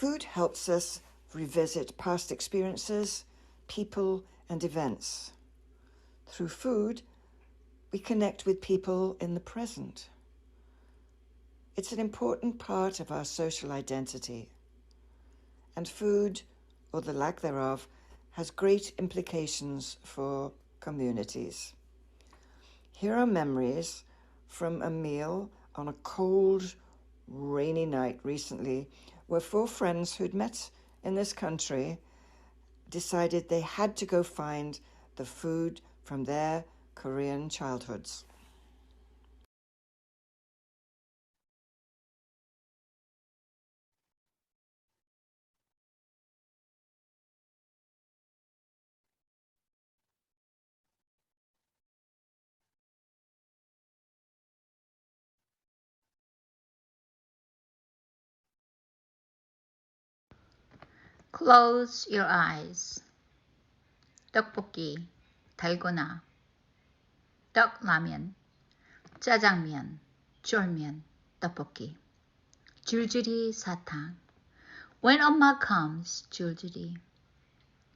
Food helps us revisit past experiences, people, and events. Through food, we connect with people in the present. It's an important part of our social identity. And food, or the lack thereof, has great implications for communities. Here are memories from a meal on a cold, rainy night recently, where 4 friends who'd met in this country decided they had to go find the food from their Korean childhoods. Close your eyes. 떡볶이, 달고나, 떡라면, 짜장면, 쫄면, 떡볶이, 줄줄이 사탕. When 엄마 comes, 줄줄이.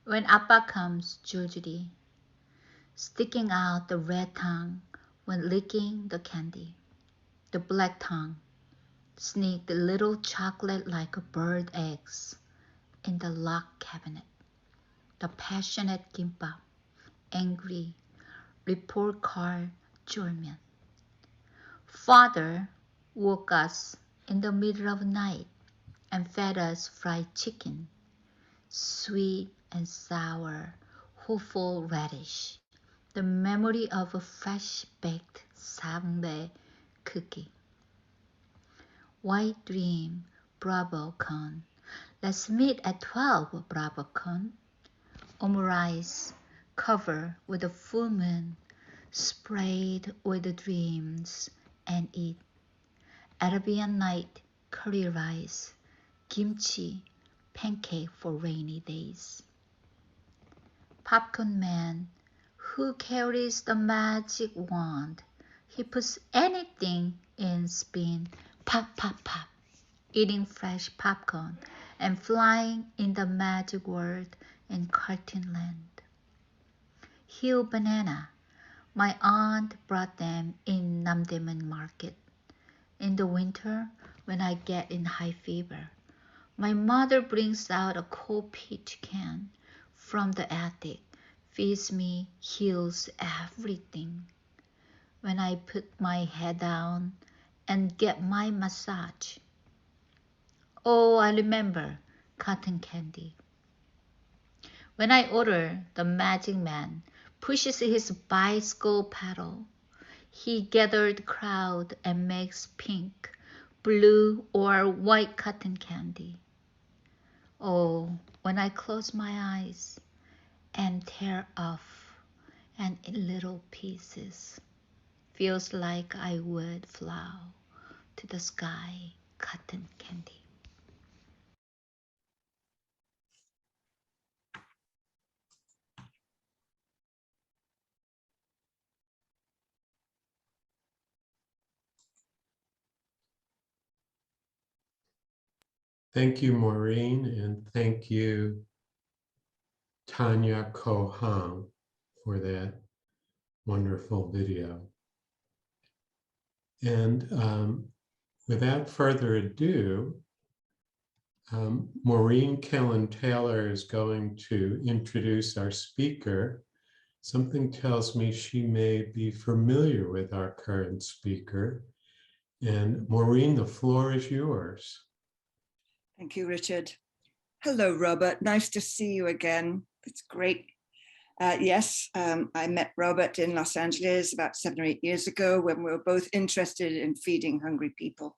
When 아빠 comes, 줄줄이. Sticking out the red tongue when licking the candy. The black tongue. Sneak the little chocolate like bird eggs in the lock cabinet. The passionate gimbap. Angry. Report card 쫄면. Father woke us in the middle of the night and fed us fried chicken, sweet and sour, hopeful radish, the memory of a fresh baked sambae cookie. White dream, bravo con. Let's meet at 12, bravo con. Omurice, cover with a full moon, sprayed with the dreams and eat. Arabian night, curry rice, kimchi, pancake for rainy days. Popcorn man, who carries the magic wand? He puts anything in spin, pop, pop, pop, eating fresh popcorn and flying in the magic world in cartoon land. Hill banana, my aunt brought them in Namdaemun market. In the winter, when I get in high fever, my mother brings out a cold peach can from the attic, feeds me, heals everything. When I put my head down and get my massage. Oh, I remember cotton candy. When I order, the magic man pushes his bicycle pedal. He gathers the crowd and makes pink, blue, or white cotton candy. Oh, when I close my eyes and tear off and in little pieces, feels like I would fly to the sky, cotton candy. Thank you, Maureen, and thank you, Tanya Kohan, for that wonderful video. And without further ado, Maureen Kellen-Taylor is going to introduce our speaker. Something tells me she may be familiar with our current speaker. And Maureen, the floor is yours. Thank you, Richard. Hello, Robert. Nice to see you again. It's great. Yes, I met Robert in Los Angeles about 7 or 8 years ago when we were both interested in feeding hungry people.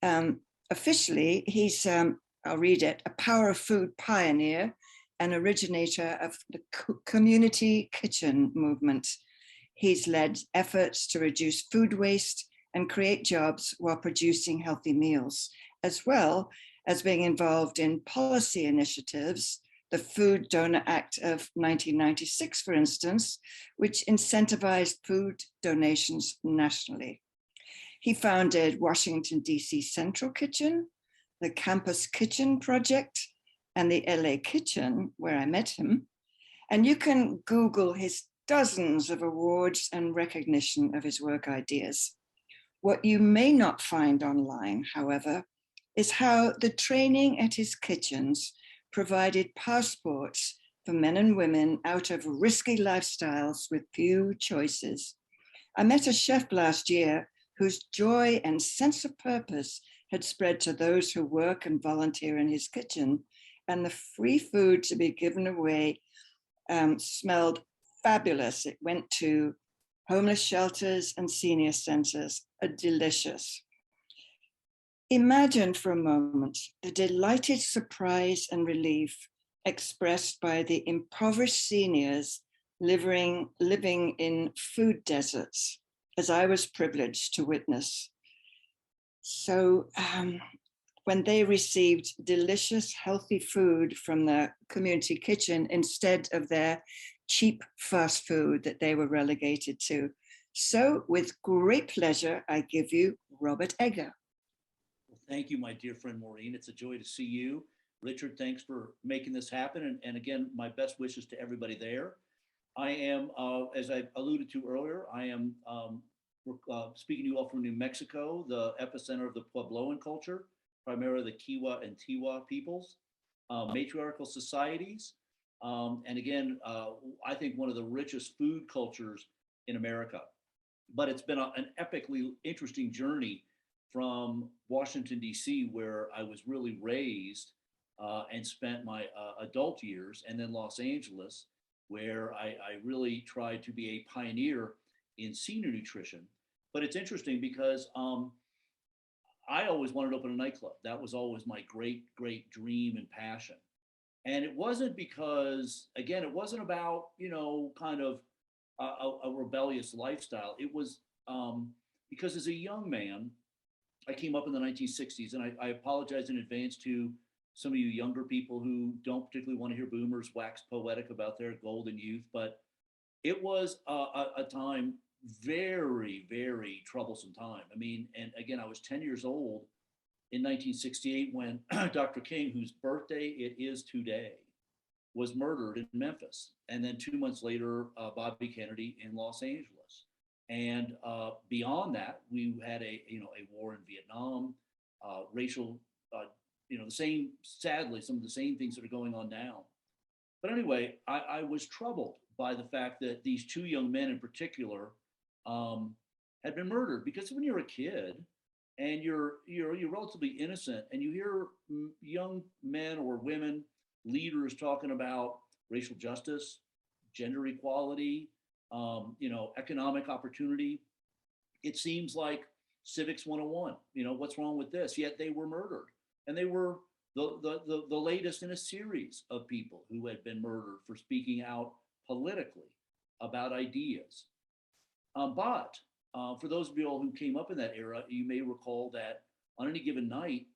Officially, he's, I'll read it, a power of food pioneer and originator of the community kitchen movement. He's led efforts to reduce food waste and create jobs while producing healthy meals, as well as being involved in policy initiatives, the Food Donor Act of 1996, for instance, which incentivized food donations nationally. He founded Washington, D.C. Central Kitchen, the Campus Kitchen Project, and the LA Kitchen, where I met him. And you can Google his dozens of awards and recognition of his work ideas. What you may not find online, however, is how the training at his kitchens provided passports for men and women out of risky lifestyles with few choices. I met a chef last year whose joy and sense of purpose had spread to those who work and volunteer in his kitchen, and the free food to be given away smelled fabulous. It went to homeless shelters and senior centers, delicious. Imagine for a moment the delighted surprise and relief expressed by the impoverished seniors living in food deserts, as I was privileged to witness. So when they received delicious, healthy food from the community kitchen instead of their cheap fast food that they were relegated to. So with great pleasure, I give you Robert Egger. Well, thank you, my dear friend Maureen. It's a joy to see you. Richard, thanks for making this happen. And again, my best wishes to everybody there. I am, as I alluded to earlier, I am speaking to you all from New Mexico, the epicenter of the Puebloan culture, primarily the Kiowa and Tiwa peoples, matriarchal societies. And again, I think one of the richest food cultures in America. But it's been an epically interesting journey from Washington, D.C., where I was really raised and spent my adult years, and then Los Angeles, where I really tried to be a pioneer in senior nutrition. But it's interesting because I always wanted to open a nightclub. That was always my great, great dream and passion. And it wasn't because, again, it wasn't about, kind of a rebellious lifestyle. It was because as a young man, I came up in the 1960s, and I apologize in advance to some of you younger people who don't particularly want to hear boomers wax poetic about their golden youth, but it was a time, very, very troublesome time. I mean, and again, I was 10 years old in 1968 when Dr. King, whose birthday it is today, was murdered in Memphis. And then 2 months later, Bobby Kennedy in Los Angeles. And beyond that, we had a war in Vietnam, racial, the same, sadly, some of the same things that are going on now. But anyway, I was troubled by the fact that these two young men in particular had been murdered, because when you're a kid and you're relatively innocent and you hear young men or women leaders talking about racial justice, gender equality, economic opportunity, it seems like civics 101. What's wrong with this? Yet they were murdered, and they were the latest in a series of people who had been murdered for speaking out politically about ideas. But for those of you all who came up in that era, you may recall that on any given night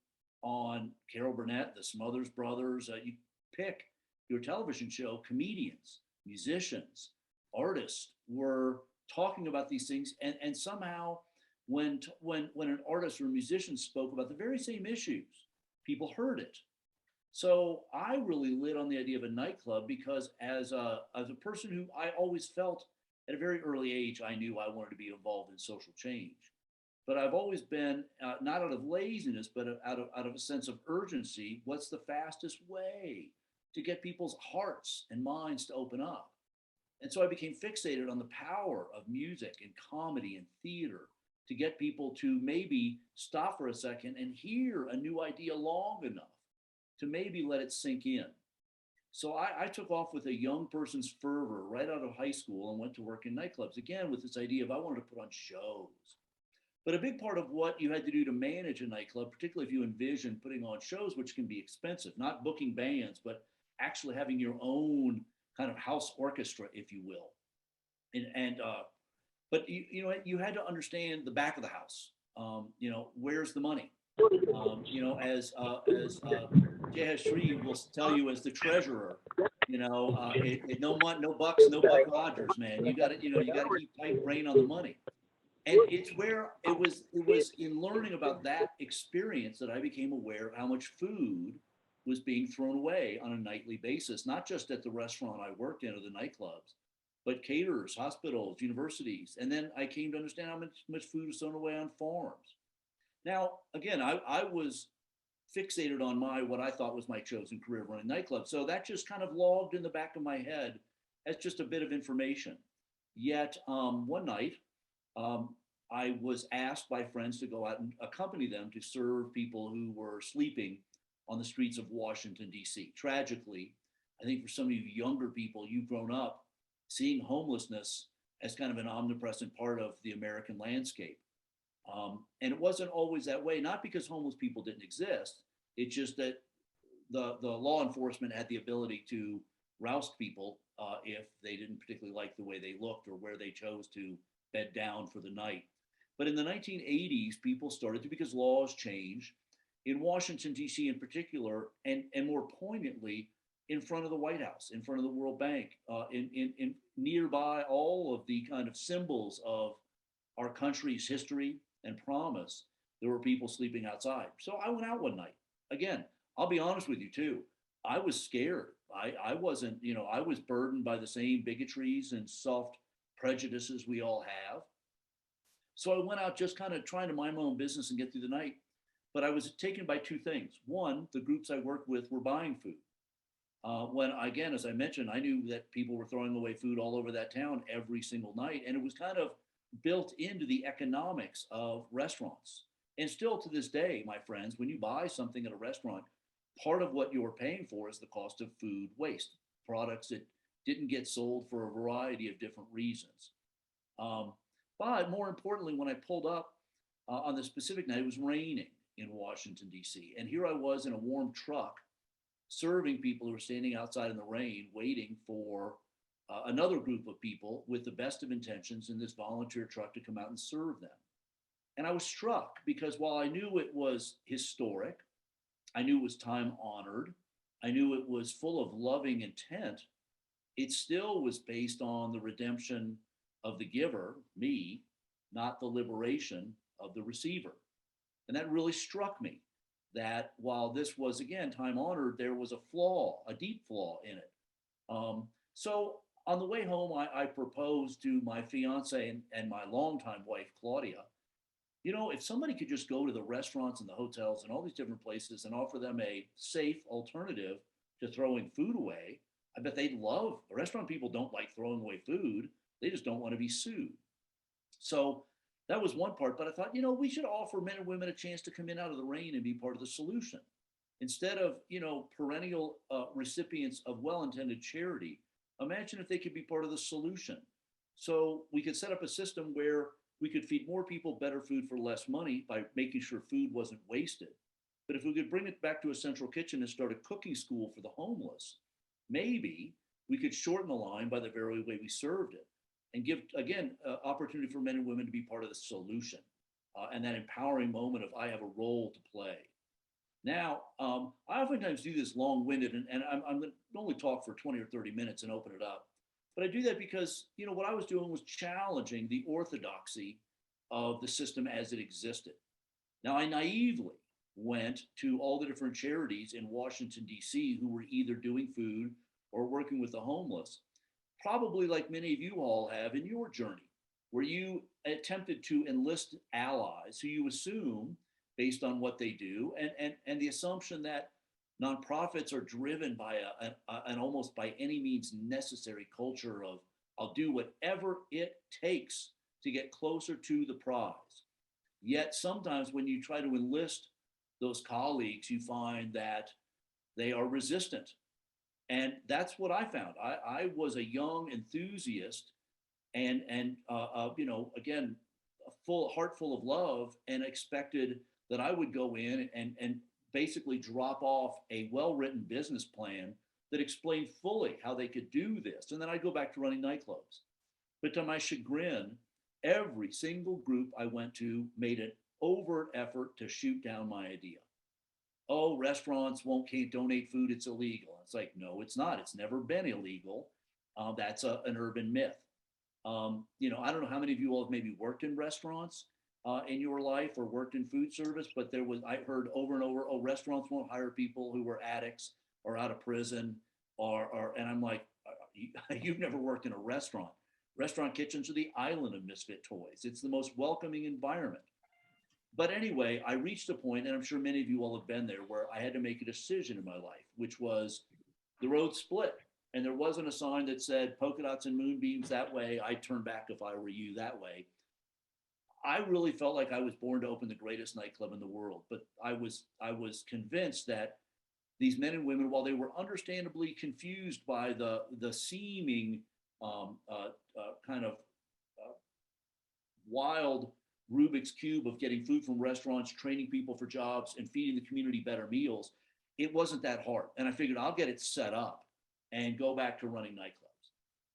on Carol Burnett, the Smothers Brothers, you pick your television show, comedians, musicians, artists were talking about these things. And somehow when an artist or a musician spoke about the very same issues, people heard it. So I really lit on the idea of a nightclub because as a person who I always felt at a very early age, I knew I wanted to be involved in social change. But I've always been, not out of laziness, but out of a sense of urgency, what's the fastest way to get people's hearts and minds to open up? And so I became fixated on the power of music and comedy and theater to get people to maybe stop for a second and hear a new idea long enough to maybe let it sink in. So I took off with a young person's fervor right out of high school and went to work in nightclubs, again, with this idea of I wanted to put on shows. But a big part of what you had to do to manage a nightclub, particularly if you envision putting on shows, which can be expensive, not booking bands, but actually having your own kind of house orchestra, if you will. But you had to understand the back of the house. Where's the money? As Jay Shree will tell you as the treasurer, no bucks, no Buck Rogers, man. You got to keep tight rein on the money. And it's where it was in learning about that experience that I became aware of how much food was being thrown away on a nightly basis, not just at the restaurant I worked in or the nightclubs, but caterers, hospitals, universities. And then I came to understand how much food is thrown away on farms. Now, again, I was fixated on my what I thought was my chosen career running nightclubs. So that just kind of logged in the back of my head as just a bit of information. Yet one night, um, I was asked by friends to go out and accompany them to serve people who were sleeping on the streets of Washington, D.C. Tragically, I think for some of you younger people, you've grown up seeing homelessness as kind of an omnipresent part of the American landscape. And it wasn't always that way, not because homeless people didn't exist. It's just that the law enforcement had the ability to roust people if they didn't particularly like the way they looked or where they chose to bed down for the night. But in the 1980s, people started to, because laws changed in Washington, D.C. in particular, and more poignantly, in front of the White House, in front of the World Bank, in nearby all of the kind of symbols of our country's history and promise, there were people sleeping outside. So I went out one night. Again, I'll be honest with you too. I was scared. I wasn't, I was burdened by the same bigotries and soft prejudices we all have. So I went out just kind of trying to mind my own business and get through the night. But I was taken by two things. One, the groups I worked with were buying food. When, again, as I mentioned, I knew that people were throwing away food all over that town every single night. And it was kind of built into the economics of restaurants. And still to this day, my friends, when you buy something at a restaurant, part of what you're paying for is the cost of food waste, products that didn't get sold for a variety of different reasons. Um, but more importantly, when I pulled up on the specific night, it was raining in Washington, D.C. And here I was in a warm truck serving people who were standing outside in the rain, waiting for another group of people with the best of intentions in this volunteer truck to come out and serve them. And I was struck because while I knew it was historic, I knew it was time honored, I knew it was full of loving intent, it still was based on the redemption of the giver, me, not the liberation of the receiver. And that really struck me that while this was, again, time honored, there was a flaw, a deep flaw in it. So on the way home, I proposed to my fiance and my longtime wife, Claudia, if somebody could just go to the restaurants and the hotels and all these different places and offer them a safe alternative to throwing food away, I bet they'd love. The restaurant people don't like throwing away food. They just don't want to be sued. So that was one part. But I thought, we should offer men and women a chance to come in out of the rain and be part of the solution. Instead of, perennial recipients of well-intended charity, imagine if they could be part of the solution. So we could set up a system where we could feed more people better food for less money by making sure food wasn't wasted. But if we could bring it back to a central kitchen and start a cooking school for the homeless, maybe we could shorten the line by the very way we served it and give, again, opportunity for men and women to be part of the solution and that empowering moment of I have a role to play. Now, I oftentimes do this long-winded, and I'm going to only talk for 20 or 30 minutes and open it up. But I do that because, what I was doing was challenging the orthodoxy of the system as it existed. Now, I naively went to all the different charities in Washington, D.C., who were either doing food or working with the homeless, probably like many of you all have in your journey, where you attempted to enlist allies who you assume based on what they do, and the assumption that nonprofits are driven by an almost by any means necessary culture of I'll do whatever it takes to get closer to the prize. Yet sometimes when you try to enlist those colleagues, you find that they are resistant. And that's what I found. I was a young enthusiast and again, a heart full of love, and expected that I would go in and basically drop off a well-written business plan that explained fully how they could do this. And then I'd go back to running nightclubs. But to my chagrin, every single group I went to made an overt effort to shoot down my idea. Oh, restaurants can't donate food, it's illegal. It's like, no, it's not. It's never been illegal. That's an urban myth. I don't know how many of you all have maybe worked in restaurants in your life or worked in food service, but I heard over and over, oh, restaurants won't hire people who were addicts or out of prison and I'm like, you've never worked in a restaurant. Restaurant kitchens are the island of misfit toys. It's the most welcoming environment. But anyway, I reached a point, and I'm sure many of you all have been there, where I had to make a decision in my life, which was the road split. And there wasn't a sign that said polka dots and moonbeams that way. I'd turn back if I were you that way. I really felt like I was born to open the greatest nightclub in the world. But I was convinced that these men and women, while they were understandably confused by the seeming kind of wild Rubik's Cube of getting food from restaurants, training people for jobs, and feeding the community better meals, it wasn't that hard. And I figured I'll get it set up and go back to running nightclubs.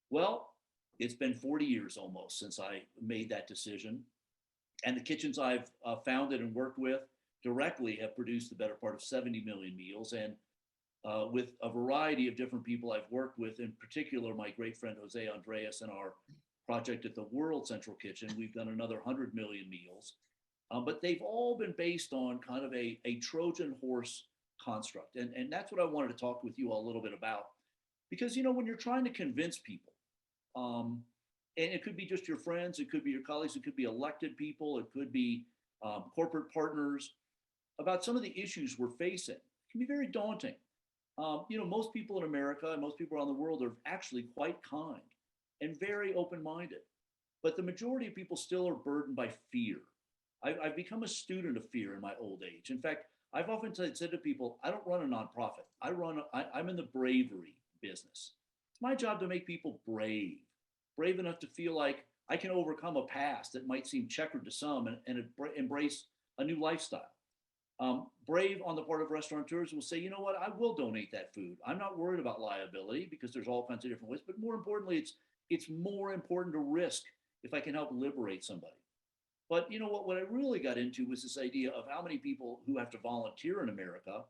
Well, it's been 40 years almost since I made that decision. And the kitchens I've founded and worked with directly have produced the better part of 70 million meals. And with a variety of different people I've worked with, in particular, my great friend Jose Andreas and our project at the World Central Kitchen, we've done another 100 million meals. But they've all been based on kind of a Trojan horse construct. And that's what I wanted to talk with you all a little bit about. Because, when you're trying to convince people, and it could be just your friends, it could be your colleagues, it could be elected people, it could be corporate partners, about some of the issues we're facing, it can be very daunting. Most people in America and most people around the world are actually quite kind and very open-minded. But the majority of people still are burdened by fear. I've become a student of fear in my old age. In fact, I've often said to people, I don't run a nonprofit. I'm in the bravery business. It's my job to make people brave enough to feel like I can overcome a past that might seem checkered to some and embrace a new lifestyle. Brave on the part of restaurateurs will say, you know what, I will donate that food. I'm not worried about liability because there's all kinds of different ways, but more importantly, it's more important to risk if I can help liberate somebody. But what I really got into was this idea of how many people who have to volunteer in America,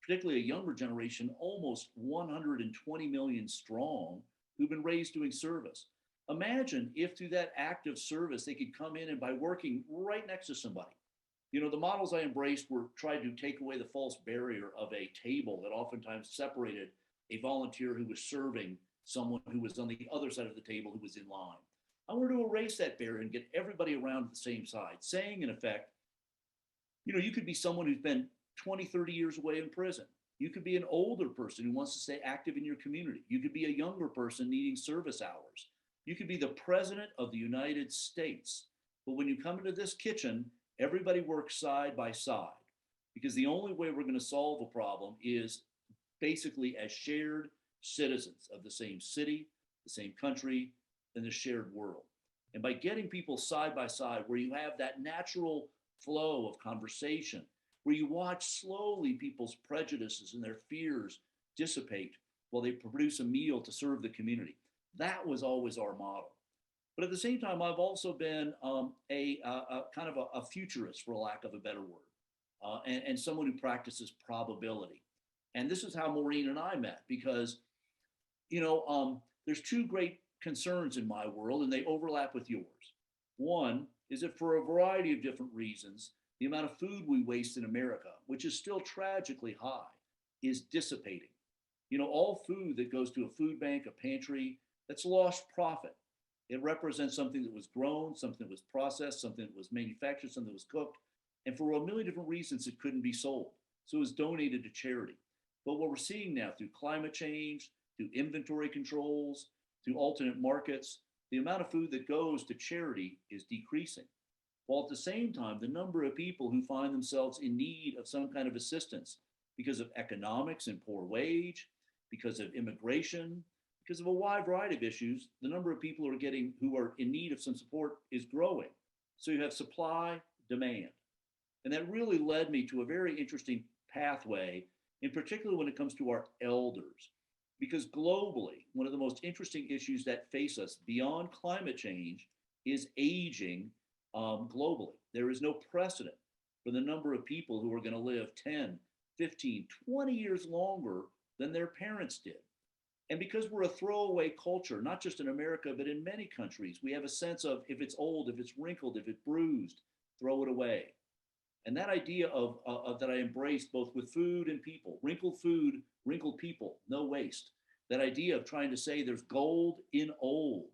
particularly a younger generation, almost 120 million strong, who've been raised doing service. Imagine if through that act of service, they could come in and by working right next to somebody. The models I embraced were tried to take away the false barrier of a table that oftentimes separated a volunteer who was serving someone who was on the other side of the table who was in line. I wanted to erase that barrier and get everybody around to the same side, saying in effect, you could be someone who's been 20, 30 years away in prison. You could be an older person who wants to stay active in your community. You could be a younger person needing service hours. You could be the president of the United States. But when you come into this kitchen, everybody works side by side, because the only way we're going to solve a problem is basically as shared citizens of the same city, the same country, and the shared world. And by getting people side by side, where you have that natural flow of conversation, where you watch slowly people's prejudices and their fears dissipate while they produce a meal to serve the community. That was always our model. But at the same time, I've also been a kind of a futurist, for lack of a better word, and someone who practices probability. And this is how Maureen and I met, because, there's two great concerns in my world, and they overlap with yours. One is that for a variety of different reasons, the amount of food we waste in America, which is still tragically high, is dissipating. All food that goes to a food bank, a pantry, that's lost profit. It represents something that was grown, something that was processed, something that was manufactured, something that was cooked. And for a million different reasons, it couldn't be sold. So it was donated to charity. But what we're seeing now through climate change, through inventory controls, through alternate markets, the amount of food that goes to charity is decreasing. While at the same time, the number of people who find themselves in need of some kind of assistance because of economics and poor wage, because of immigration, because of a wide variety of issues, the number of people who are in need of some support is growing. So you have supply, demand. And that really led me to a very interesting pathway, in particular when it comes to our elders. Because globally, one of the most interesting issues that face us beyond climate change is aging globally. There is no precedent for the number of people who are going to live 10, 15, 20 years longer than their parents did. And because we're a throwaway culture, not just in America, but in many countries, we have a sense of if it's old, if it's wrinkled, if it's bruised, throw it away. And that idea of that I embraced both with food and people, wrinkled food, wrinkled people, no waste. That idea of trying to say there's gold in old,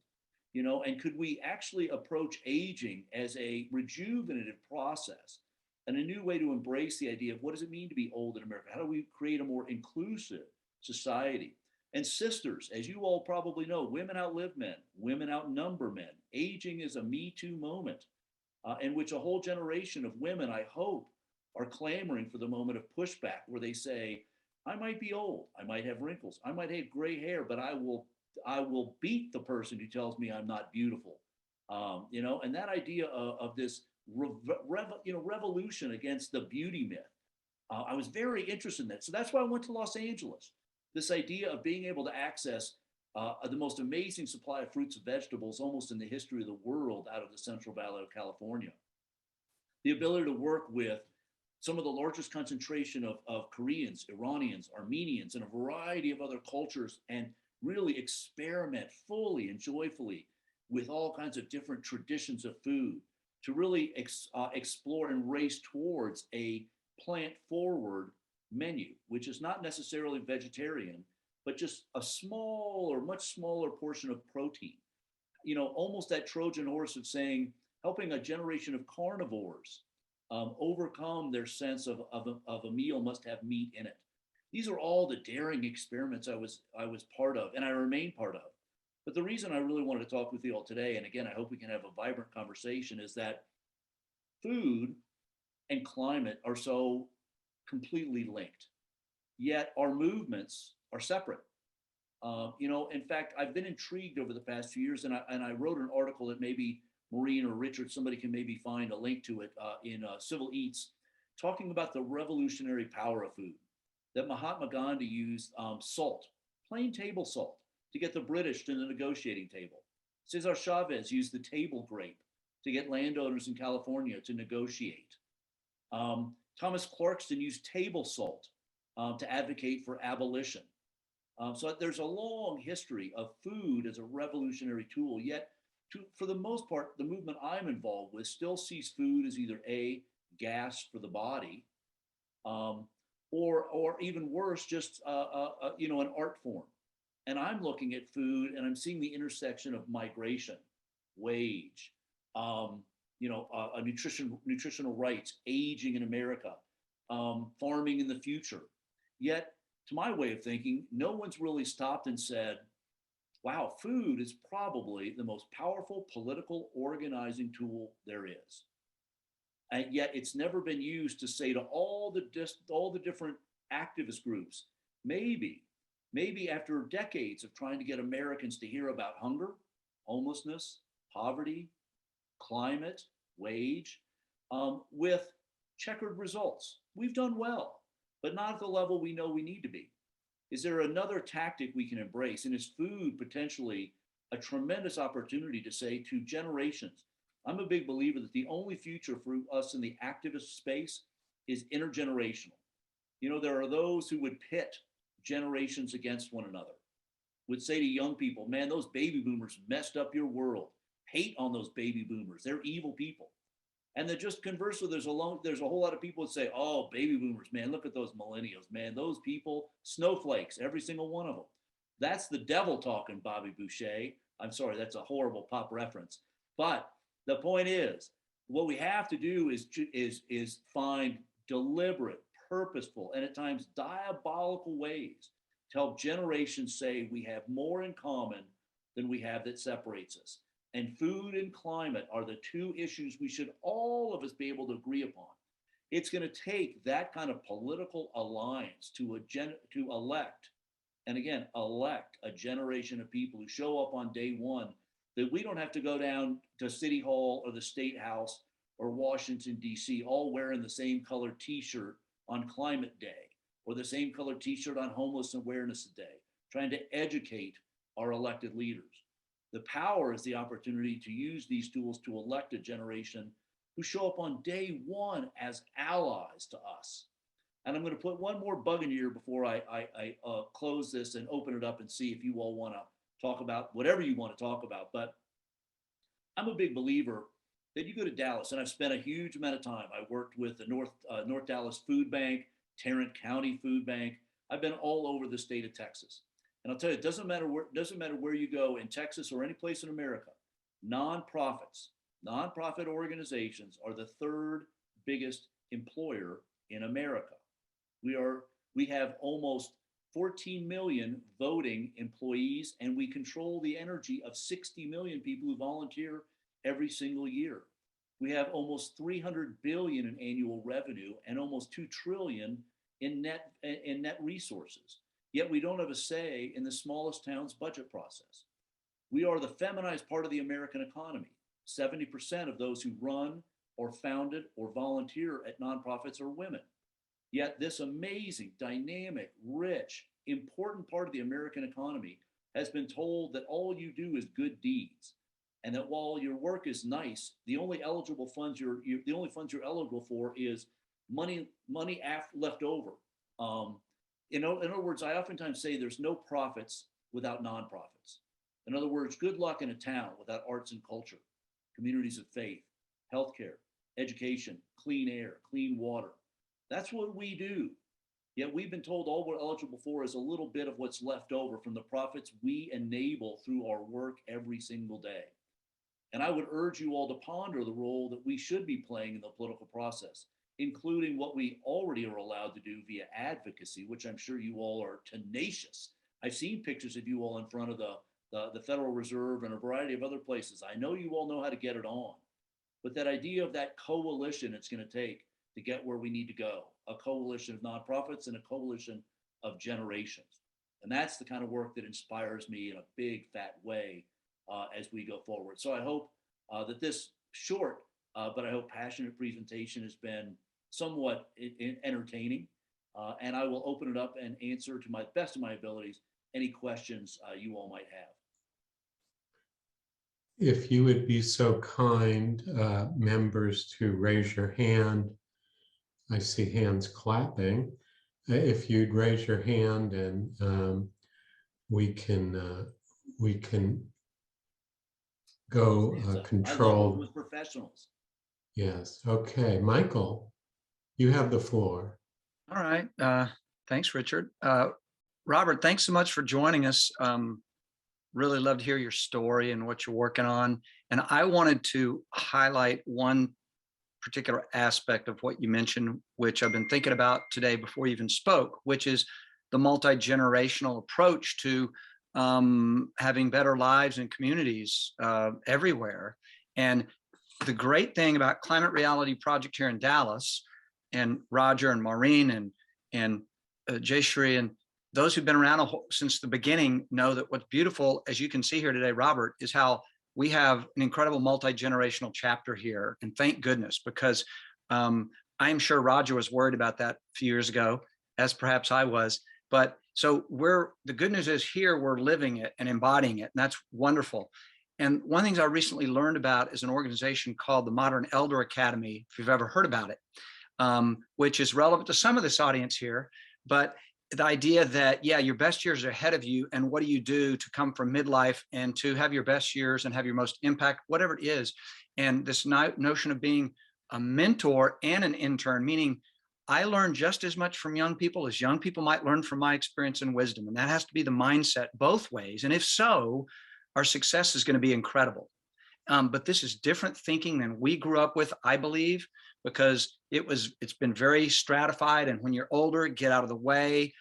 and could we actually approach aging as a rejuvenative process and a new way to embrace the idea of what does it mean to be old in America? How do we create a more inclusive society? And sisters, as you all probably know, women outlive men, women outnumber men. Aging is a Me Too moment in which a whole generation of women, I hope, are clamoring for the moment of pushback where they say, I might be old, I might have wrinkles, I might have gray hair, but I will beat the person who tells me I'm not beautiful. And that idea of this revolution against the beauty myth. I was very interested in that. So that's why I went to Los Angeles. This idea of being able to access the most amazing supply of fruits and vegetables almost in the history of the world out of the Central Valley of California. The ability to work with some of the largest concentration of Koreans, Iranians, Armenians, and a variety of other cultures, and really experiment fully and joyfully with all kinds of different traditions of food to really explore and race towards a plant forward menu, which is not necessarily vegetarian, but just a small or much smaller portion of protein. Almost that Trojan horse of saying, helping a generation of carnivores overcome their sense of a meal must have meat in it. These are all the daring experiments I was part of, and I remain part of. But the reason I really wanted to talk with you all today, and again, I hope we can have a vibrant conversation, is that food and climate are so completely linked, yet our movements are separate. In fact, I've been intrigued over the past few years, and I wrote an article that maybe Maureen or Richard, somebody can maybe find a link to it in Civil Eats, talking about the revolutionary power of food. That Mahatma Gandhi used salt, plain table salt, to get the British to the negotiating table. Cesar Chavez used the table grape to get landowners in California to negotiate. Thomas Clarkston used table salt to advocate for abolition. So there's a long history of food as a revolutionary tool, yet for the most part, the movement I'm involved with still sees food as either a gas for the body, or even worse, just an art form. And I'm looking at food, and I'm seeing the intersection of migration, wage, nutritional rights, aging in America, farming in the future. Yet, to my way of thinking, no one's really stopped and said, wow, food is probably the most powerful political organizing tool there is. And yet it's never been used to say to all the different activist groups, maybe after decades of trying to get Americans to hear about hunger, homelessness, poverty, climate, wage, with checkered results. We've done well, but not at the level we know we need to be. Is there another tactic we can embrace? And is food potentially a tremendous opportunity to say to generations? I'm a big believer that the only future for us in the activist space is intergenerational. There are those who would pit generations against one another, would say to young people, man, those baby boomers messed up your world. Hate on those baby boomers. They're evil people. And then just conversely, there's a whole lot of people that say, oh, baby boomers, man, look at those millennials, man, those people, snowflakes, every single one of them. That's the devil talking, Bobby Boucher. I'm sorry, that's a horrible pop reference. But the point is, what we have to do is find deliberate, purposeful, and at times diabolical ways to help generations say we have more in common than we have that separates us. And food and climate are the two issues we should all of us be able to agree upon. It's going to take that kind of political alliance to elect, and again, elect a generation of people who show up on day one, that we don't have to go down to City Hall or the State House or Washington, D.C., all wearing the same colored t-shirt on Climate Day or the same colored t-shirt on Homeless Awareness Day, trying to educate our elected leaders. The power is the opportunity to use these tools to elect a generation who show up on day one as allies to us. And I'm going to put one more bug in your ear before I close this and open it up and see if you all want to talk about whatever you want to talk about. But I'm a big believer that you go to Dallas, and I've spent a huge amount of time. I worked with the North Dallas Food Bank, Tarrant County Food Bank. I've been all over the state of Texas, and I'll tell you, it doesn't matter where you go in Texas or any place in America. Nonprofits, nonprofit organizations are the third biggest employer in America. We have almost 14 million voting employees, and we control the energy of 60 million people who volunteer every single year. We have almost 300 billion in annual revenue and almost 2 trillion in net resources. Yet we don't have a say in the smallest town's budget process. We are the feminized part of the American economy. 70% of those who run or founded or volunteer at nonprofits are women. Yet this amazing, dynamic, rich, important part of the American economy has been told that all you do is good deeds, and that while your work is nice, the only funds you're eligible for is money left over. In other words, I oftentimes say there's no profits without nonprofits. In other words, good luck in a town without arts and culture, communities of faith, healthcare, education, clean air, clean water. That's what we do. Yet we've been told all we're eligible for is a little bit of what's left over from the profits we enable through our work every single day. And I would urge you all to ponder the role that we should be playing in the political process, including what we already are allowed to do via advocacy, which I'm sure you all are tenacious. I've seen pictures of you all in front of the Federal Reserve and a variety of other places. I know you all know how to get it on. But that idea of that coalition it's going to take to get where we need to go, a coalition of nonprofits and a coalition of generations. And that's the kind of work that inspires me in a big, fat way as we go forward. So I hope that this short, but I hope passionate presentation has been somewhat entertaining. And I will open it up and answer to my best of my abilities any questions you all might have. If you would be so kind, members, to raise your hand. I see hands clapping. If you'd raise your hand, and we can go control. With professionals. Yes. Okay, Michael, you have the floor. All right. Thanks, Richard. Robert, thanks so much for joining us. Really love to hear your story and what you're working on. And I wanted to highlight one particular aspect of what you mentioned, which I've been thinking about today before you even spoke, which is the multi-generational approach to having better lives and communities everywhere. And the great thing about Climate Reality Project here in Dallas, and Roger and Maureen and Jayshree and those who've been around since the beginning know that what's beautiful, as you can see here today, Robert, is how we have an incredible multi-generational chapter here. And thank goodness, because I'm sure Roger was worried about that a few years ago, as perhaps I was. But so the good news is here we're living it and embodying it, and that's wonderful. And one of the things I recently learned about is an organization called the Modern Elder Academy, if you've ever heard about it, which is relevant to some of this audience here. But the idea that, yeah, your best years are ahead of you, and what do you do to come from midlife and to have your best years and have your most impact, whatever it is. And this notion of being a mentor and an intern, meaning I learn just as much from young people as young people might learn from my experience and wisdom. And that has to be the mindset both ways. And if so, our success is going to be incredible. But this is different thinking than we grew up with, I believe, because it's been very stratified. And when you're older, get out of the way,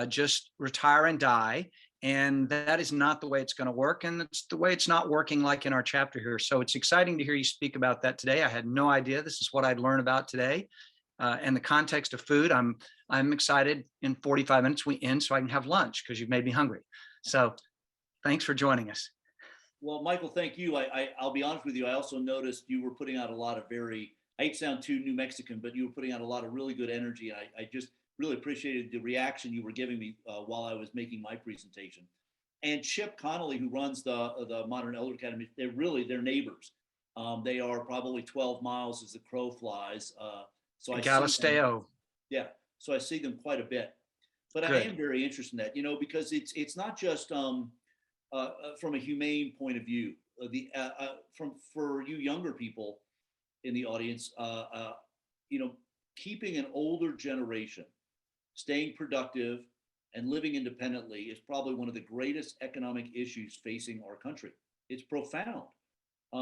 just retire and die. And that is not the way it's going to work. And it's the way it's not working, like in our chapter here. So it's exciting to hear you speak about that today. I had no idea this is what I'd learn about today. And the context of food, I'm excited. In 45 minutes we end so I can have lunch, because you've made me hungry. So thanks for joining us. Well, Michael, thank you. I'll be honest with you. I also noticed you were putting out a lot of I hate to sound too New Mexican, but you were putting out a lot of really good energy. I just really appreciated the reaction you were giving me while I was making my presentation. And Chip Connolly, who runs the Modern Elder Academy, they're neighbors. They are probably 12 miles as the crow flies. So Galisteo. Yeah. so I see them quite a bit. But I Good. am very interested in that, because it's not just from a humane point of view. For you younger people in the audience, keeping an older generation staying productive and living independently is probably one of the greatest economic issues facing our country. It's profound.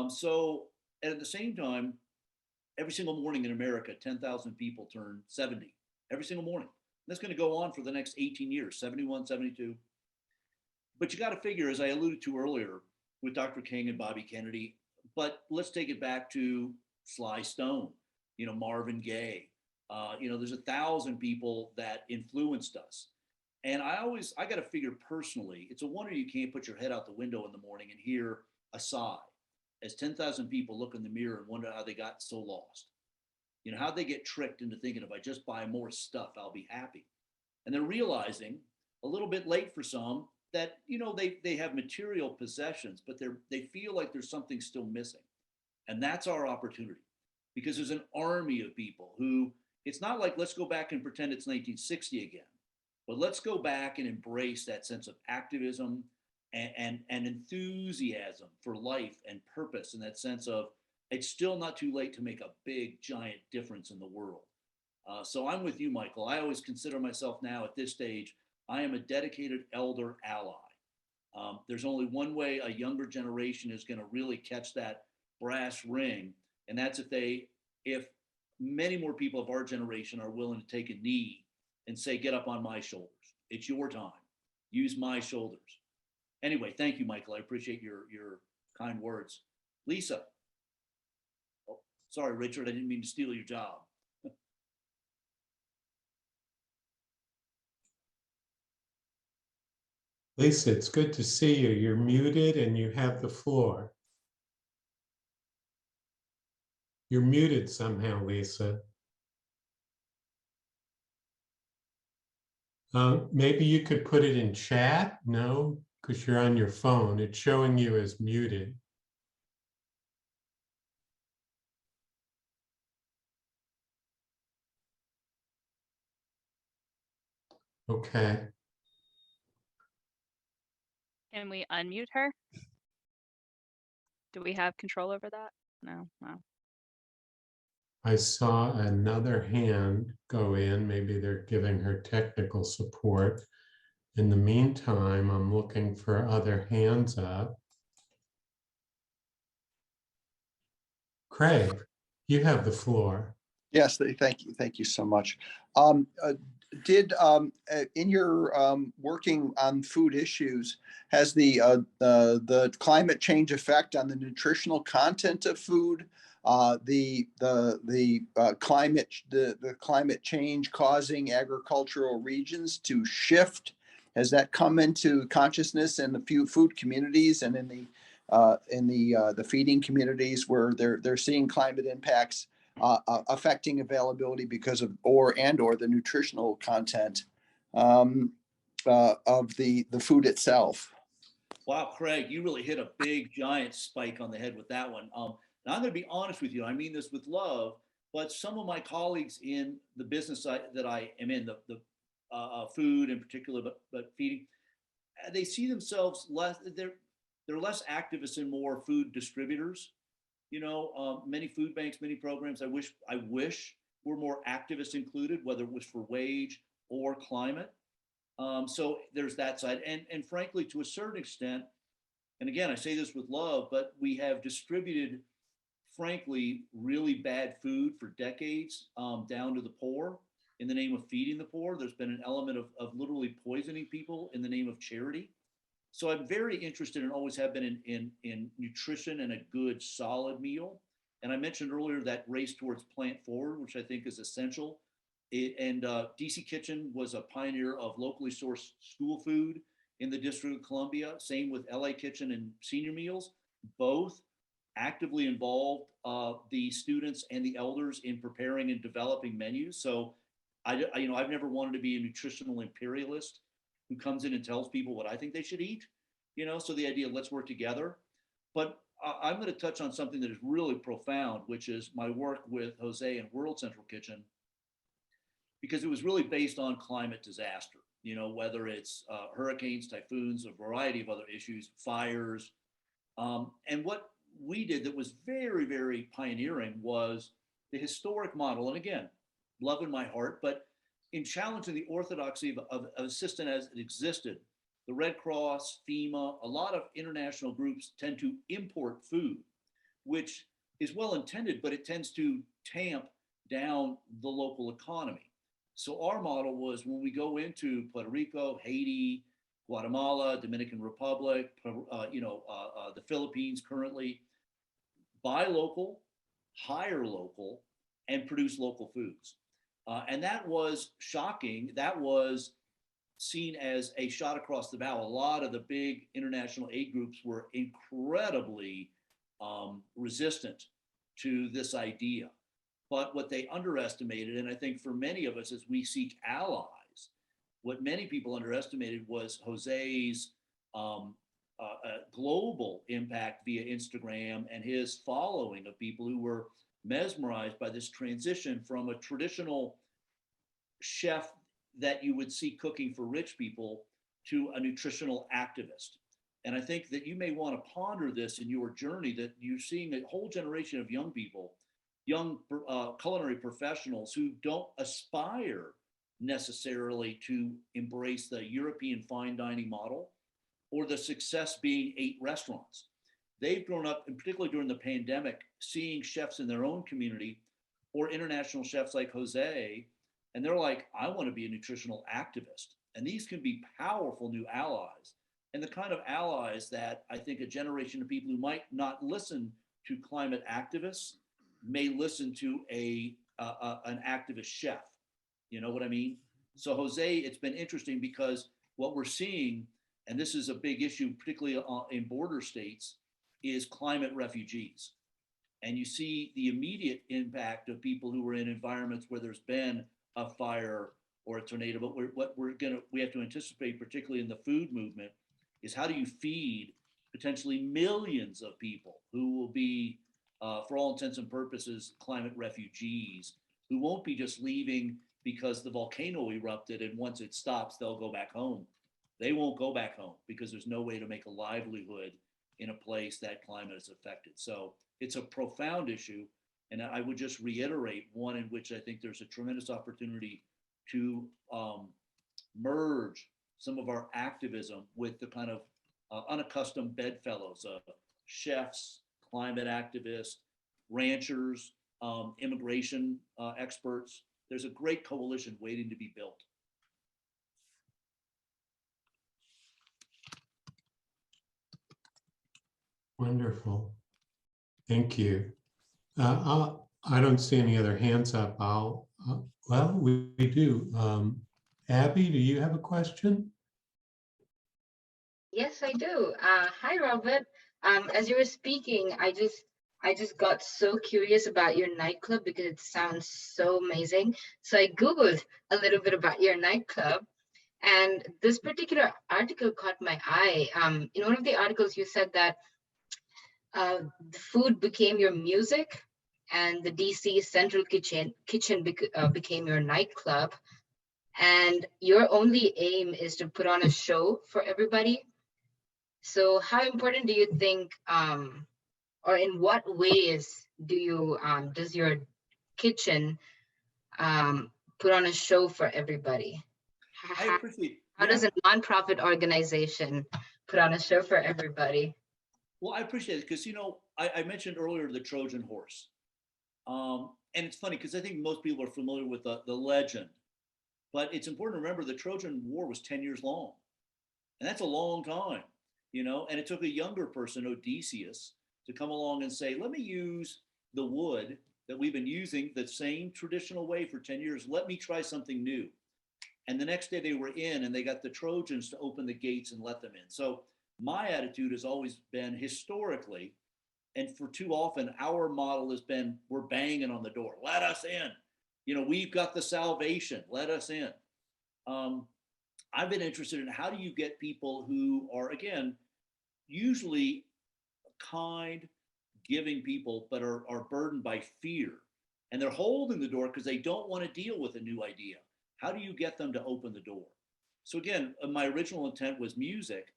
So, and at the same time, every single morning in America, 10,000 people turn 70 every single morning. That's going to go on for the next 18 years, 71, 72. But you got to figure, as I alluded to earlier with Dr. King and Bobby Kennedy, but let's take it back to Sly Stone, Marvin Gaye. There's 1,000 people that influenced us. And I got to figure personally, it's a wonder you can't put your head out the window in the morning and hear a sigh as 10,000 people look in the mirror and wonder how they got so lost. How'd they get tricked into thinking if I just buy more stuff, I'll be happy. And they're realizing a little bit late for some that, they have material possessions, but they feel like there's something still missing. And that's our opportunity, because there's an army of people who, it's not like, let's go back and pretend it's 1960 again, but let's go back and embrace that sense of activism and enthusiasm for life and purpose, and that sense of it's still not too late to make a big, giant difference in the world. So I'm with you, Michael. I always consider myself now at this stage, I am a dedicated elder ally. There's only one way a younger generation is going to really catch that brass ring, and that's if many more people of our generation are willing to take a knee and say, get up on my shoulders. It's your time. Use my shoulders. Anyway, thank you, Michael. I appreciate your kind words. Lisa. Oh, sorry, Richard. I didn't mean to steal your job. Lisa, it's good to see you. You're muted and you have the floor. You're muted somehow, Lisa. Maybe you could put it in chat? No, because you're on your phone. It's showing you as muted. Okay. Can we unmute her? Do we have control over that? No. I saw another hand go in. Maybe they're giving her technical support. In the meantime, I'm looking for other hands up. Craig, you have the floor. Yes, thank you. Thank you so much. In your working on food issues, has the climate change effect on the nutritional content of food, the climate change causing agricultural regions to shift, has that come into consciousness in the food communities and in the feeding communities where they're seeing climate impacts affecting availability because of or the nutritional content of the food itself? Wow, Craig, you really hit a big, giant spike on the head with that one. Now, I'm going to be honest with you. I mean this with love, but some of my colleagues in the business that I am in, the food in particular, but feeding, they see themselves less. They're less activists and more food distributors. Many food banks, many programs. I wish were more activists included, whether it was for wage or climate. So there's that side, and frankly, to a certain extent, and again, I say this with love, but we have distributed, frankly, really bad food for decades down to the poor in the name of feeding the poor. There's been an element of literally poisoning people in the name of charity. So I'm very interested and always have been in nutrition and a good solid meal. And I mentioned earlier that race towards plant forward, which I think is essential. DC Kitchen was a pioneer of locally sourced school food in the District of Columbia. Same with LA Kitchen and Senior Meals. Both actively involved the students and the elders in preparing and developing menus. So I've never wanted to be a nutritional imperialist who comes in and tells people what I think they should eat, so the idea of let's work together. But I'm going to touch on something that is really profound, which is my work with Jose and World Central Kitchen. because it was really based on climate disaster, whether it's hurricanes, typhoons, a variety of other issues, fires. And what we did that was very, very pioneering was the historic model. And again, love in my heart, but in challenging the orthodoxy of assistance as it existed, the Red Cross, FEMA, a lot of international groups tend to import food, which is well intended, but it tends to tamp down the local economy. So our model was when we go into Puerto Rico, Haiti, Guatemala, Dominican Republic, the Philippines currently, buy local, hire local, and produce local foods. And that was shocking. That was seen as a shot across the bow. A lot of the big international aid groups were incredibly resistant to this idea. But what they underestimated, and I think for many of us as we seek allies, what many people underestimated was Jose's global impact via Instagram and his following of people who were mesmerized by this transition from a traditional chef that you would see cooking for rich people to a nutritional activist. And I think that you may want to ponder this in your journey, that you're seeing a whole generation of young people, young culinary professionals who don't aspire necessarily to embrace the European fine dining model or the success being 8 restaurants. They've grown up, and particularly during the pandemic, seeing chefs in their own community or international chefs like Jose, and they're like, I want to be a nutritional activist. And these can be powerful new allies, and the kind of allies that I think a generation of people who might not listen to climate activists may listen to an activist chef. You know what I mean? So Jose, it's been interesting because what we're seeing, and this is a big issue, particularly in border states, is climate refugees. And you see the immediate impact of people who are in environments where there's been a fire or a tornado. But we have to anticipate, particularly in the food movement, is how do you feed potentially millions of people who will be, for all intents and purposes, climate refugees, who won't be just leaving because the volcano erupted and once it stops, they'll go back home. They won't go back home because there's no way to make a livelihood in a place that climate is affected. So it's a profound issue. And I would just reiterate one in which I think there's a tremendous opportunity to merge some of our activism with the kind of unaccustomed bedfellows of chefs, climate activists, ranchers, immigration experts. There's a great coalition waiting to be built. Wonderful. Thank you. I don't see any other hands up. Well, we do. Abby, do you have a question? Yes, I do. Hi, Robert. As you were speaking, I just got so curious about your nightclub because it sounds so amazing. So I Googled a little bit about your nightclub, and this particular article caught my eye. In one of the articles, you said that the food became your music, and the DC Central Kitchen became your nightclub, and your only aim is to put on a show for everybody. So how important do you think, or in what ways do you does your kitchen put on a show for everybody? I appreciate. How does a nonprofit organization put on a show for everybody? Well, I appreciate it because, I mentioned earlier the Trojan horse. And it's funny because I think most people are familiar with the legend, but it's important to remember the Trojan War was 10 years long. And that's a long time, and it took a younger person, Odysseus, to come along and say, let me use the wood that we've been using the same traditional way for 10 years. Let me try something new. And the next day they were in and they got the Trojans to open the gates and let them in. So my attitude has always been historically, and for too often, our model has been, we're banging on the door. Let us in. We've got the salvation. Let us in. I've been interested in how do you get people who are, again, usually kind, giving people, but are burdened by fear. And they're holding the door because they don't want to deal with a new idea. How do you get them to open the door? So again, my original intent was music,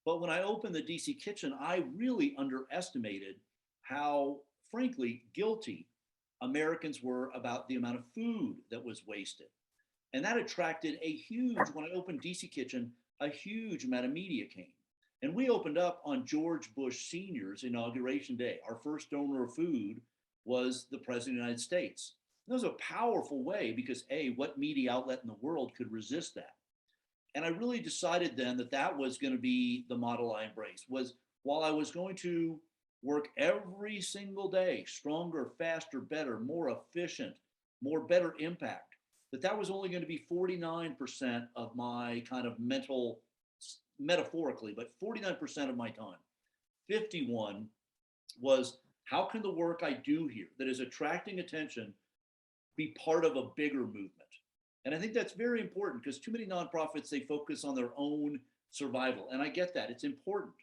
but when I opened the DC Kitchen, I really underestimated how, frankly, guilty Americans were about the amount of food that was wasted. And that attracted a huge, when I opened DC Kitchen, a huge amount of media came. And we opened up on George Bush Sr.'s inauguration day. Our first donor of food was the President of the United States. That was a powerful way because A, what media outlet in the world could resist that? And I really decided then that that was going to be the model I embraced, was while I was going to work every single day, stronger, faster, better, more efficient, more better impact, that was only going to be 49% of my kind of mental, metaphorically, but 49% of my time. 51 was how can the work I do here that is attracting attention be part of a bigger movement? And I think that's very important because too many nonprofits, they focus on their own survival. And I get that, it's important.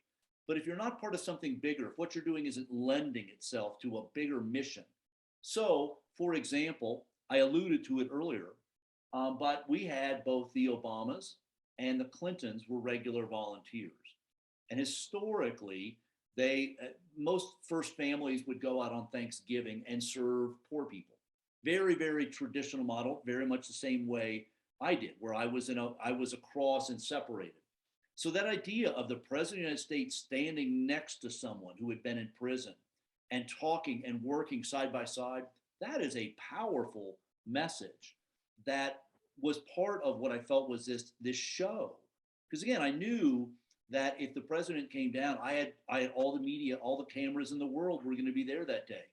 But if you're not part of something bigger, if what you're doing isn't lending itself to a bigger mission. So, for example, I alluded to it earlier, but we had both the Obamas and the Clintons were regular volunteers. And historically, most first families would go out on Thanksgiving and serve poor people. Very, very traditional model, very much the same way I did, where I was across and separated. So that idea of the President of the United States standing next to someone who had been in prison and talking and working side by side, that is a powerful message that was part of what I felt was this show. Because again, I knew that if the president came down, I had all the media, all the cameras in the world were going to be there that day.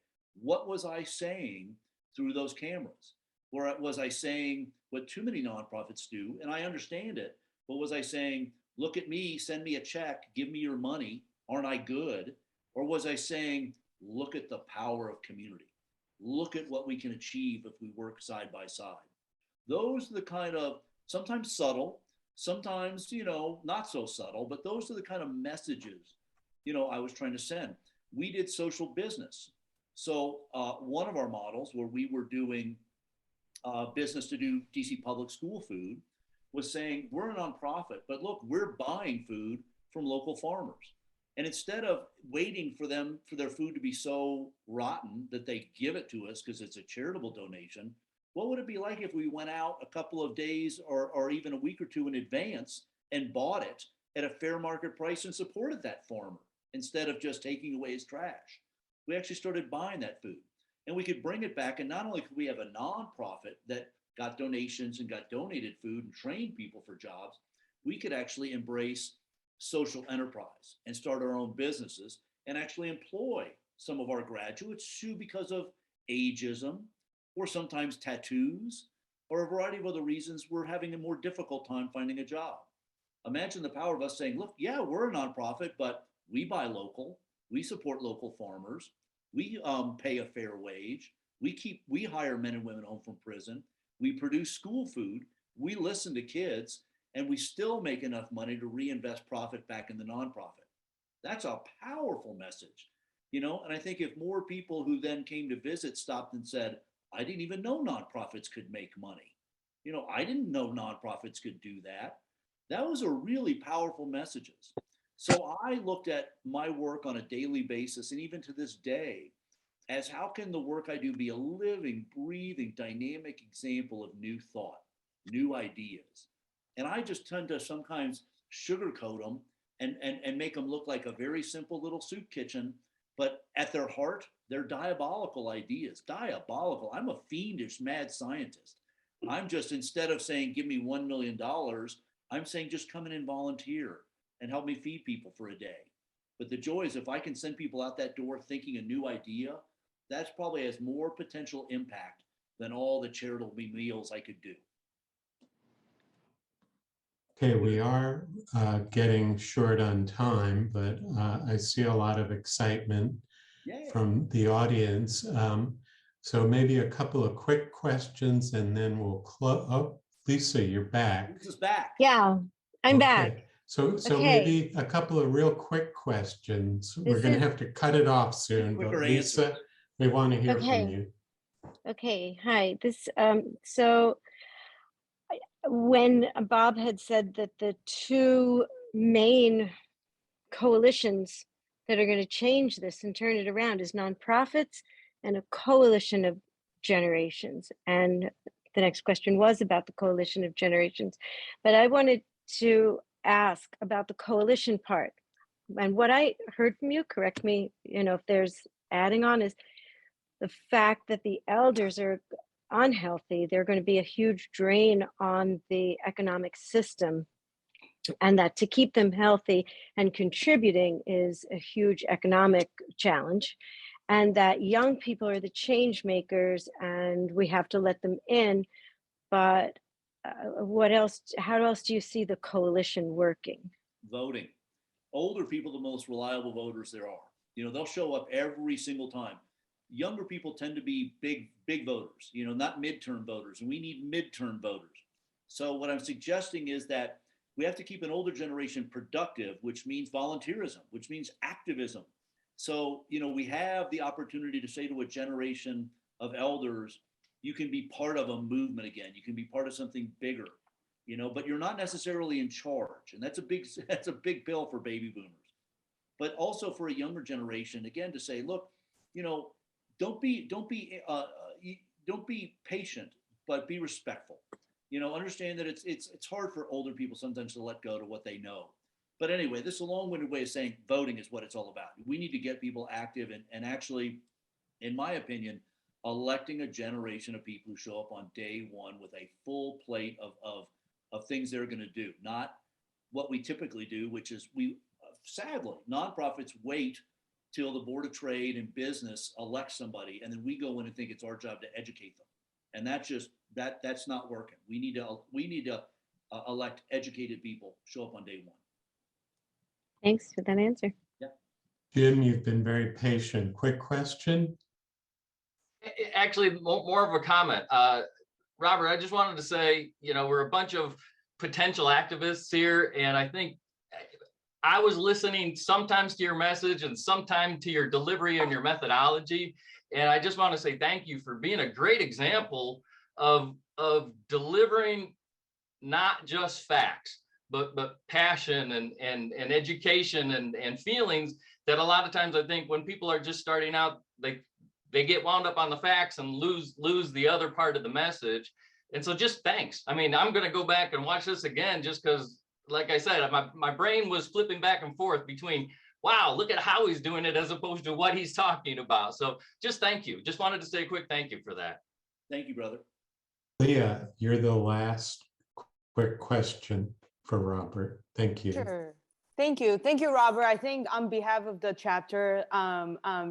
What was I saying through those cameras? Or was I saying what too many nonprofits do? And I understand it, but was I saying, look at me, send me a check, give me your money, aren't I good? Or was I saying, look at the power of community. Look at what we can achieve if we work side by side. Those are the kind of, sometimes subtle, sometimes, not so subtle, but those are the kind of messages, I was trying to send. We did social business. So one of our models where we were doing business to do DC public school food was saying, we're a nonprofit, but look, we're buying food from local farmers. And instead of waiting for their food to be so rotten that they give it to us because it's a charitable donation, what would it be like if we went out a couple of days or even a week or two in advance and bought it at a fair market price and supported that farmer instead of just taking away his trash? We actually started buying that food and we could bring it back. And not only could we have a nonprofit that got donations and got donated food and trained people for jobs, we could actually embrace social enterprise and start our own businesses and actually employ some of our graduates who, because of ageism or sometimes tattoos or a variety of other reasons, were having a more difficult time finding a job. Imagine the power of us saying, look, yeah, we're a nonprofit, but we buy local, we support local farmers, we pay a fair wage, we hire men and women home from prison, we produce school food, we listen to kids, and we still make enough money to reinvest profit back in the nonprofit. That's a powerful message, and I think if more people who then came to visit stopped and said, I didn't even know nonprofits could make money. I didn't know nonprofits could do that. That was a really powerful messages. So I looked at my work on a daily basis, and even to this day, as how can the work I do be a living, breathing, dynamic example of new thought, new ideas. And I just tend to sometimes sugarcoat them and make them look like a very simple little soup kitchen, but at their heart, they're diabolical ideas. Diabolical. I'm a fiendish mad scientist. I'm just, instead of saying, give me $1 million, I'm saying just come in and volunteer and help me feed people for a day. But the joy is if I can send people out that door thinking a new idea, that's probably has more potential impact than all the charitable meals I could do. Okay, we are getting short on time, but I see a lot of excitement from the audience. So maybe a couple of quick questions and then we'll close. Oh, Lisa, you're back. Lisa's back. Yeah, I'm back. So Okay. maybe a couple of real quick questions. We're going to have to cut it off soon, but Lisa, we want to hear from you. Okay, hi. So when Bob had said that the two main coalitions that are going to change this and turn it around is nonprofits and a coalition of generations. And the next question was about the coalition of generations. But I wanted to ask about the coalition part. And what I heard from you, correct me, if there's adding on, is the fact that the elders are unhealthy. They're going to be a huge drain on the economic system, and that to keep them healthy and contributing is a huge economic challenge, and that young people are the change makers and we have to let them in. But what else? How else do you see the coalition working? Voting. Older people, the most reliable voters there are. They'll show up every single time. Younger people tend to be big voters, not midterm voters, and we need midterm voters. So what I'm suggesting is that we have to keep an older generation productive, which means volunteerism, which means activism. So, we have the opportunity to say to a generation of elders, you can be part of a movement again. You can be part of something bigger, but you're not necessarily in charge. And that's a big pill for baby boomers. But also for a younger generation, again, to say, look, don't be patient, but be respectful. Understand that it's hard for older people sometimes to let go to what they know. But anyway, this is a long-winded way of saying voting is what it's all about. We need to get people active and actually, in my opinion, electing a generation of people who show up on day one with a full plate of things they're going to do, not what we typically do, which is sadly, nonprofits wait till the Board of Trade and Business elects somebody, and then we go in and think it's our job to educate them. And that's not working. We need to elect educated people, show up on day one. Thanks for that answer. Yeah. Jim, you've been very patient. Quick question. Actually, more of a comment. Robert, I just wanted to say, we're a bunch of potential activists here, and I think I was listening sometimes to your message and sometimes to your delivery and your methodology. And I just want to say thank you for being a great example of delivering not just facts, but passion and education and feelings that a lot of times I think when people are just starting out, they get wound up on the facts and lose the other part of the message. And so just thanks. I mean, I'm going to go back and watch this again just because, like I said, my brain was flipping back and forth between, wow, look at how he's doing it as opposed to what he's talking about. So just thank you. Just wanted to say a quick thank you for that. Thank you, brother. Leah, you're the last quick question for Robert. Thank you. Sure. Thank you. Thank you, Robert. I think on behalf of the chapter,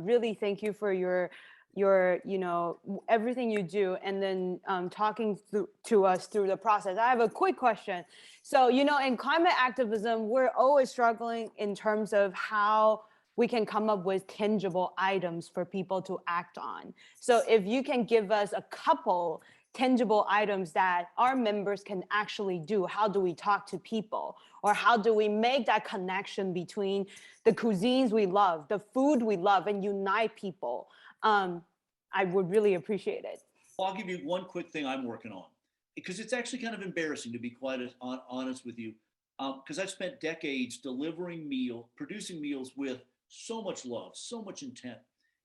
really thank you for your everything you do, and then talking to us through the process. I have a quick question. So, in climate activism, we're always struggling in terms of how we can come up with tangible items for people to act on. So if you can give us a couple tangible items that our members can actually do, how do we talk to people? Or how do we make that connection between the cuisines we love, the food we love, and unite people? I would really appreciate it. Well, I'll give you one quick thing I'm working on, because it's actually kind of embarrassing, to be quite honest with you, because I've spent decades producing meals with so much love, so much intent,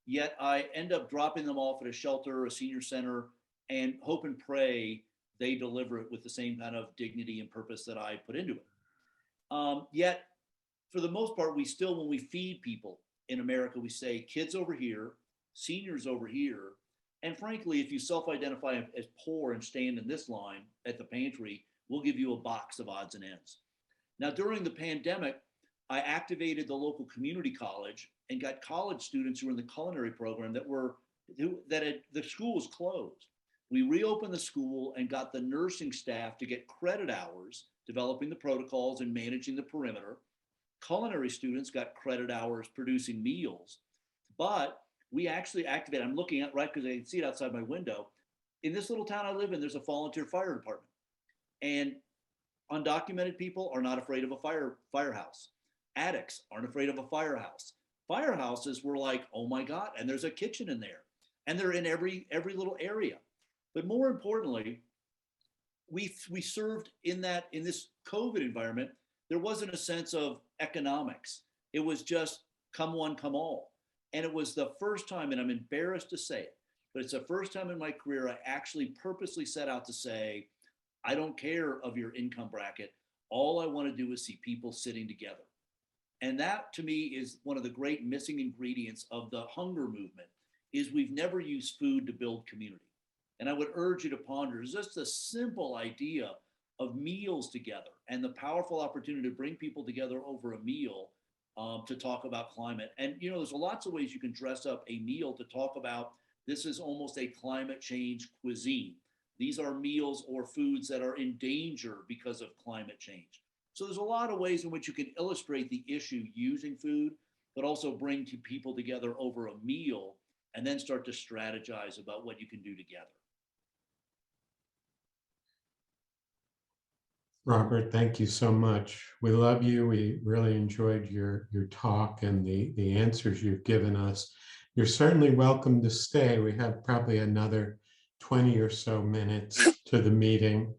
yet I end up dropping them off at a shelter, a senior center, and hope and pray they deliver it with the same kind of dignity and purpose that I put into it. Yet, for the most part, we still, when we feed people in America, we say kids over here, seniors over here, and frankly, if you self-identify as poor and stand in this line at the pantry, we'll give you a box of odds and ends. Now, during the pandemic, I activated the local community college and got college students who were in the culinary program the school was closed. We reopened the school and got the nursing staff to get credit hours developing the protocols and managing the perimeter. Culinary students got credit hours producing meals, but we actually activated, I'm looking at, right, because I can see it outside my window. In this little town I live in, there's a volunteer fire department. And undocumented people are not afraid of a firehouse. Addicts aren't afraid of a firehouse. Firehouses were like, oh my God, and there's a kitchen in there. And they're in every little area. But more importantly, we served in this COVID environment. There wasn't a sense of economics. It was just come one, come all. And it was the first time, and I'm embarrassed to say it, but it's the first time in my career I actually purposely set out to say, I don't care of your income bracket. All I want to do is see people sitting together. And that to me is one of the great missing ingredients of the hunger movement is we've never used food to build community. And I would urge you to ponder just a simple idea of meals together and the powerful opportunity to bring people together over a meal to talk about climate. And, you know, there's lots of ways you can dress up a meal to talk about this is almost a climate change cuisine. These are meals or foods that are in danger because of climate change. So there's a lot of ways in which you can illustrate the issue using food, but also bring people together over a meal and then start to strategize about what you can do together. Robert, thank you so much. We love you. We really enjoyed your talk and the answers you've given us. You're certainly welcome to stay. We have probably another 20 or so minutes to the meeting.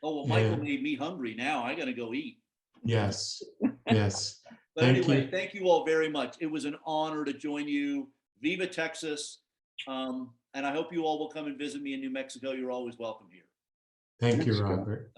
Oh, well, Michael made me hungry. Now I got to go eat. Yes, yes. But anyway, thank you all very much. It was an honor to join you. Viva Texas. And I hope you all will come and visit me in New Mexico. You're always welcome here. Thank you, Robert.